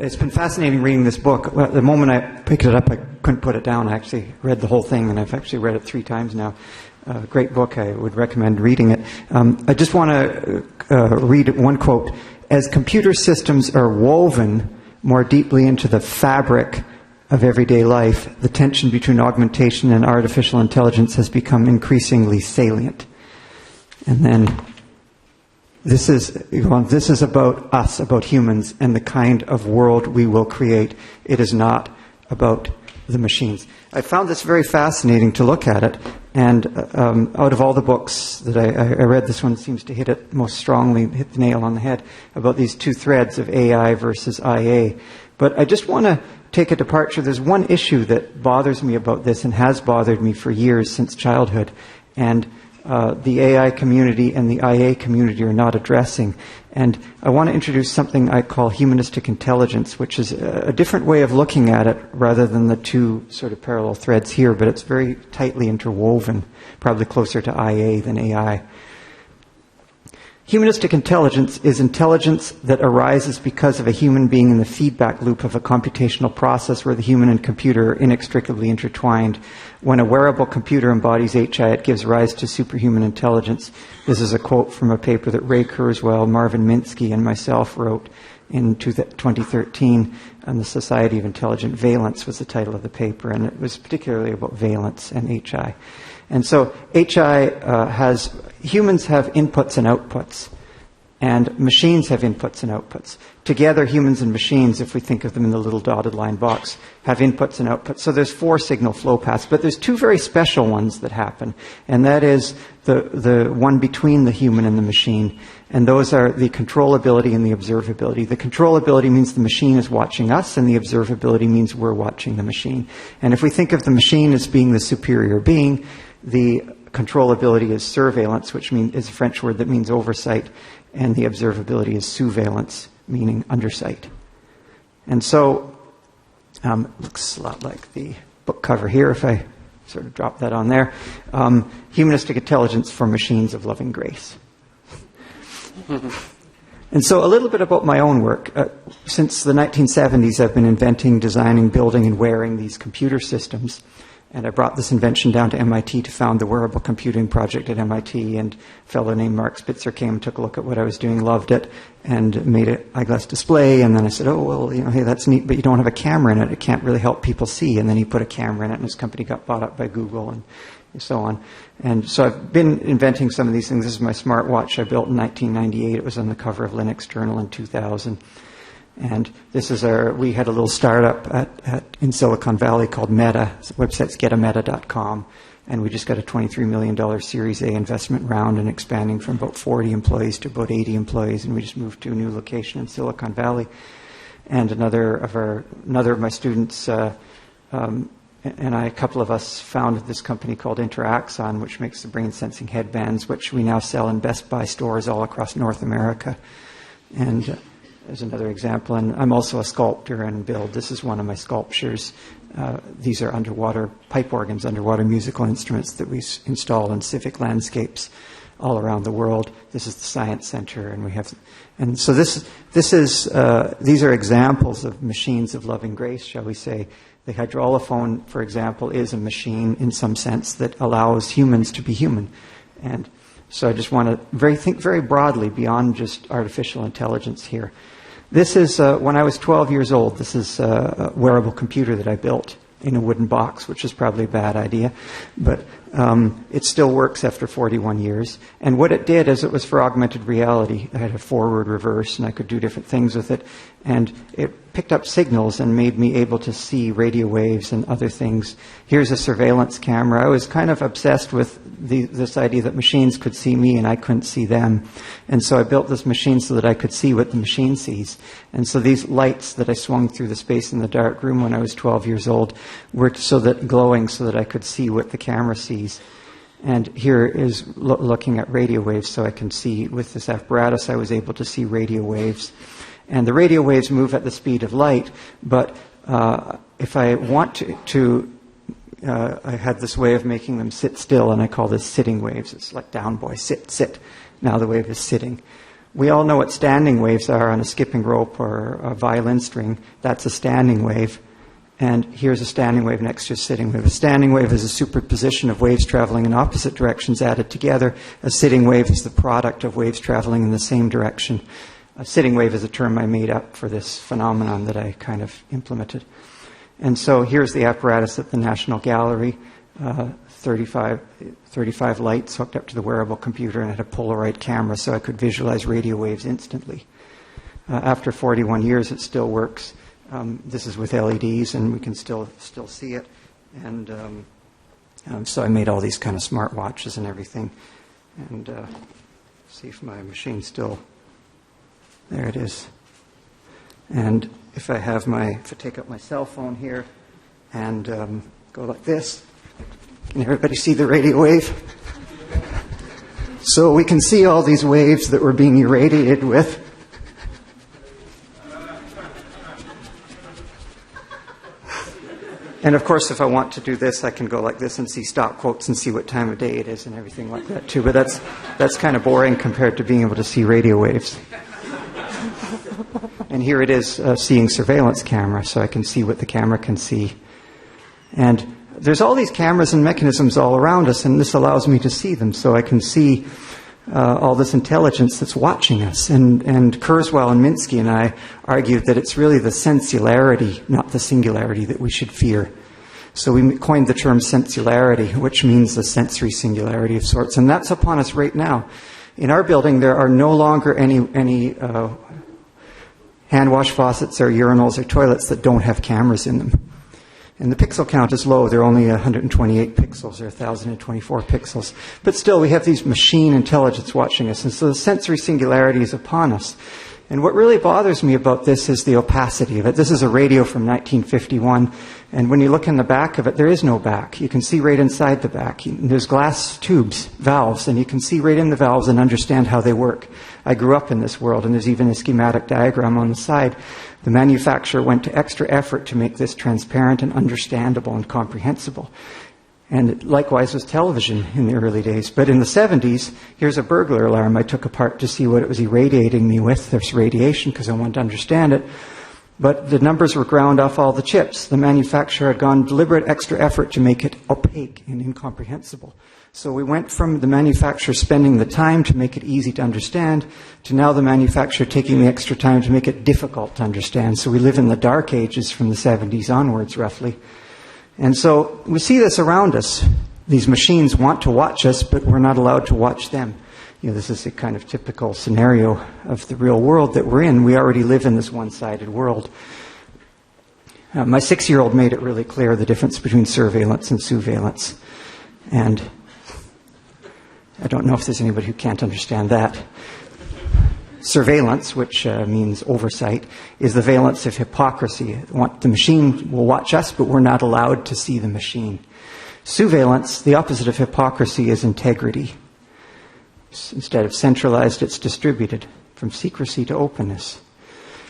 it's been fascinating reading this book. Well, the moment I picked it up, I couldn't put it down. I actually read the whole thing, and I've actually read it 3 times now. Great book. I would recommend reading it. I just want to read one quote. As computer systems are woven more deeply into the fabric of everyday life, the tension between augmentation and artificial intelligence has become increasingly salient. And then this is about us, about humans, and the kind of world we will create. It is not about the machines. I found this very fascinating to look at it, and out of all the books that I read, this one seems to hit it most strongly, hit the nail on the head, about these 2 threads of AI versus IA. But I just want to take a departure. There's one issue that bothers me about this and has bothered me for years since childhood, and the AI community and the IA community are not addressing. And I want to introduce something I call humanistic intelligence, which is a different way of looking at it rather than the 2 sort of parallel threads here, but it's very tightly interwoven, probably closer to IA than AI. Humanistic intelligence is intelligence that arises because of a human being in the feedback loop of a computational process where the human and computer are inextricably intertwined. When a wearable computer embodies HI, it gives rise to superhuman intelligence. This is a quote from a paper that Ray Kurzweil, Marvin Minsky, and myself wrote in 2013, and the Society of Intelligent Valence was the title of the paper, and it was particularly about valence and HI. And so humans have inputs and outputs, and machines have inputs and outputs. Together, humans and machines, if we think of them in the little dotted line box, have inputs and outputs. So there's 4 signal flow paths, but there's 2 very special ones that happen, and that is the one between the human and the machine, and those are the controllability and the observability. The controllability means the machine is watching us, and the observability means we're watching the machine. And if we think of the machine as being the superior being, the controllability is surveillance, which is a French word that means oversight, and the observability is surveillance, meaning undersight. And so, looks a lot like the book cover here, if I sort of drop that on there. Humanistic Intelligence for Machines of Loving Grace. And so a little bit about my own work. Since the 1970s, I've been inventing, designing, building, and wearing these computer systems. And I brought this invention down to MIT to found the Wearable Computing project at MIT. And a fellow named Mark Spitzer came and took a look at what I was doing, loved it, and made an eyeglass display. And then I said, oh, well, hey, that's neat, but you don't have a camera in it. It can't really help people see. And then he put a camera in it, and his company got bought up by Google and so on. And so I've been inventing some of these things. This is my smartwatch I built in 1998. It was on the cover of Linux Journal in 2000. And this is we had a little startup in Silicon Valley called Meta. The website's getameta.com. And we just got a $23 million Series A investment round and expanding from about 40 employees to about 80 employees. And we just moved to a new location in Silicon Valley. And another of my students and a couple of us founded this company called Interaxon, which makes the brain sensing headbands, which we now sell in Best Buy stores all across North America. And there's another example. And I'm also a sculptor and build. This is one of my sculptures. These are underwater pipe organs, underwater musical instruments that we install in civic landscapes all around the world. This is the Science Center, and so these are examples of machines of loving grace, shall we say. The hydrolophone, for example, is a machine in some sense that allows humans to be human. And so I just want to think very broadly beyond just artificial intelligence here. This is, when I was 12 years old, this is a wearable computer that I built in a wooden box, which is probably a bad idea, but it still works after 41 years. And what it did is it was for augmented reality. I had a forward, reverse, and I could do different things with it. And it picked up signals and made me able to see radio waves and other things. Here's a surveillance camera. I was kind of obsessed with this idea that machines could see me and I couldn't see them. And so I built this machine so that I could see what the machine sees. And so these lights that I swung through the space in the dark room when I was 12 years old were glowing so that I could see what the camera sees. And here is looking at radio waves, so I can see with this apparatus I was able to see radio waves. And the radio waves move at the speed of light, but if I want I had this way of making them sit still, and I call this sitting waves. It's like down boy, sit, sit. Now the wave is sitting. We all know what standing waves are on a skipping rope or a violin string. That's a standing wave. And here's a standing wave next to a sitting wave. A standing wave is a superposition of waves traveling in opposite directions added together. A sitting wave is the product of waves traveling in the same direction. A sitting wave is a term I made up for this phenomenon that I kind of implemented. And so here's the apparatus at the National Gallery. 35 lights hooked up to the wearable computer, and it had a Polaroid camera so I could visualize radio waves instantly. After 41 years, it still works. This is with LEDs, and we can still see it. And so I made all these kind of smart watches and everything. And see if my machine's still... There it is. And if I take up my cell phone here and go like this, can everybody see the radio wave? So we can see all these waves that we're being irradiated with. And of course, if I want to do this, I can go like this and see stop quotes and see what time of day it is and everything like that too. But that's kind of boring compared to being able to see radio waves. And here it is seeing surveillance camera, so I can see what the camera can see. And there's all these cameras and mechanisms all around us, and this allows me to see them, so I can see all this intelligence that's watching us. And Kurzweil and Minsky and I argued that it's really the sensularity, not the singularity, that we should fear. So we coined the term sensularity, which means the sensory singularity of sorts, and that's upon us right now. In our building, there are no longer any hand wash faucets or urinals or toilets that don't have cameras in them. And the pixel count is low. There are only 128 pixels or 1,024 pixels. But still, we have these machine intelligence watching us. And so the sensory singularity is upon us. And what really bothers me about this is the opacity of it. This is a radio from 1951. And when you look in the back of it, there is no back. You can see right inside the back. There's glass tubes, valves, and you can see right in the valves and understand how they work. I grew up in this world, and there's even a schematic diagram on the side. The manufacturer went to extra effort to make this transparent and understandable and comprehensible. And likewise was television in the early days. But in the 70s, here's a burglar alarm I took apart to see what it was irradiating me with. There's radiation because I wanted to understand it. But the numbers were ground off all the chips. The manufacturer had gone deliberate extra effort to make it opaque and incomprehensible. So we went from the manufacturer spending the time to make it easy to understand to now the manufacturer taking the extra time to make it difficult to understand. So we live in the dark ages from the 70s onwards, roughly. And so we see this around us. These machines want to watch us, but we're not allowed to watch them. This is a kind of typical scenario of the real world that we're in. We already live in this one-sided world. My 6-year-old made it really clear the difference between surveillance and sousveillance. And I don't know if there's anybody who can't understand that. Surveillance, which means oversight, is the valence of hypocrisy. The machine will watch us, but we're not allowed to see the machine. Sousveillance, the opposite of hypocrisy, is integrity. Instead of centralized, it's distributed, from secrecy to openness.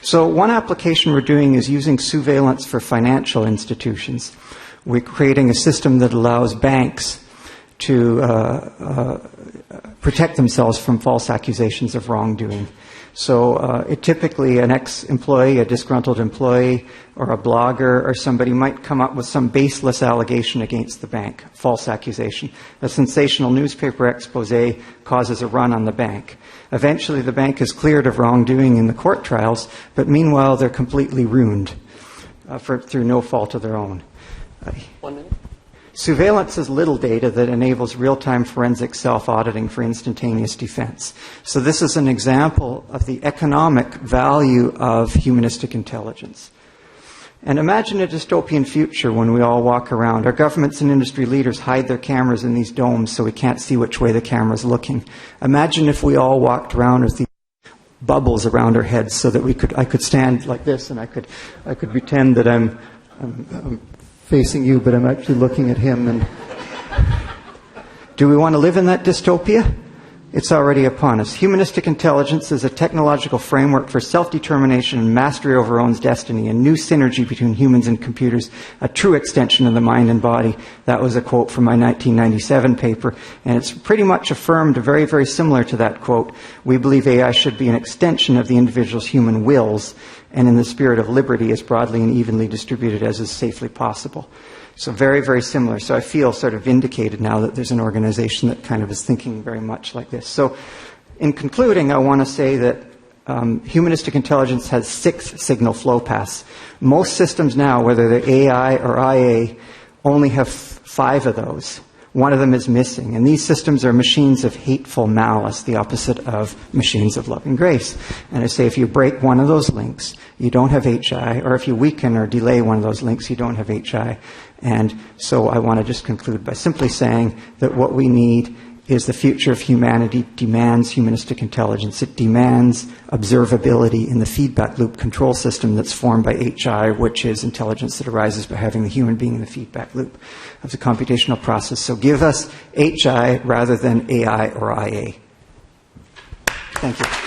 So one application we're doing is using sousveillance for financial institutions. We're creating a system that allows banks to protect themselves from false accusations of wrongdoing. So typically an ex-employee, a disgruntled employee, or a blogger or somebody might come up with some baseless allegation against the bank, false accusation. A sensational newspaper expose causes a run on the bank. Eventually the bank is cleared of wrongdoing in the court trials, but meanwhile they're completely ruined through no fault of their own. 1 minute. Surveillance is little data that enables real-time forensic self-auditing for instantaneous defense. So this is an example of the economic value of humanistic intelligence. And imagine a dystopian future when we all walk around. Our governments and industry leaders hide their cameras in these domes so we can't see which way the camera's looking. Imagine if we all walked around with these bubbles around our heads so that I could stand like this and I could pretend that I'm facing you, but I'm actually looking at him. And do we want to live in that dystopia? It's already upon us. Humanistic intelligence is a technological framework for self-determination and mastery over one's destiny, a new synergy between humans and computers, a true extension of the mind and body. That was a quote from my 1997 paper, and it's pretty much affirmed very, very similar to that quote. We believe AI should be an extension of the individual's human wills, and in the spirit of liberty, as broadly and evenly distributed as is safely possible. So very, very similar. So I feel sort of vindicated now that there's an organization that kind of is thinking very much like this. So in concluding, I want to say that humanistic intelligence has 6 signal flow paths. Most systems now, whether they're AI or IA, only have 5 of those. One of them is missing. And these systems are machines of hateful malice, the opposite of machines of love and grace. And I say if you break one of those links, you don't have HI, or if you weaken or delay one of those links, you don't have HI. And so I want to just conclude by simply saying that what we need is the future of humanity demands humanistic intelligence. It demands observability in the feedback loop control system that's formed by HI, which is intelligence that arises by having the human being in the feedback loop of the computational process. So give us HI rather than AI or IA. Thank you.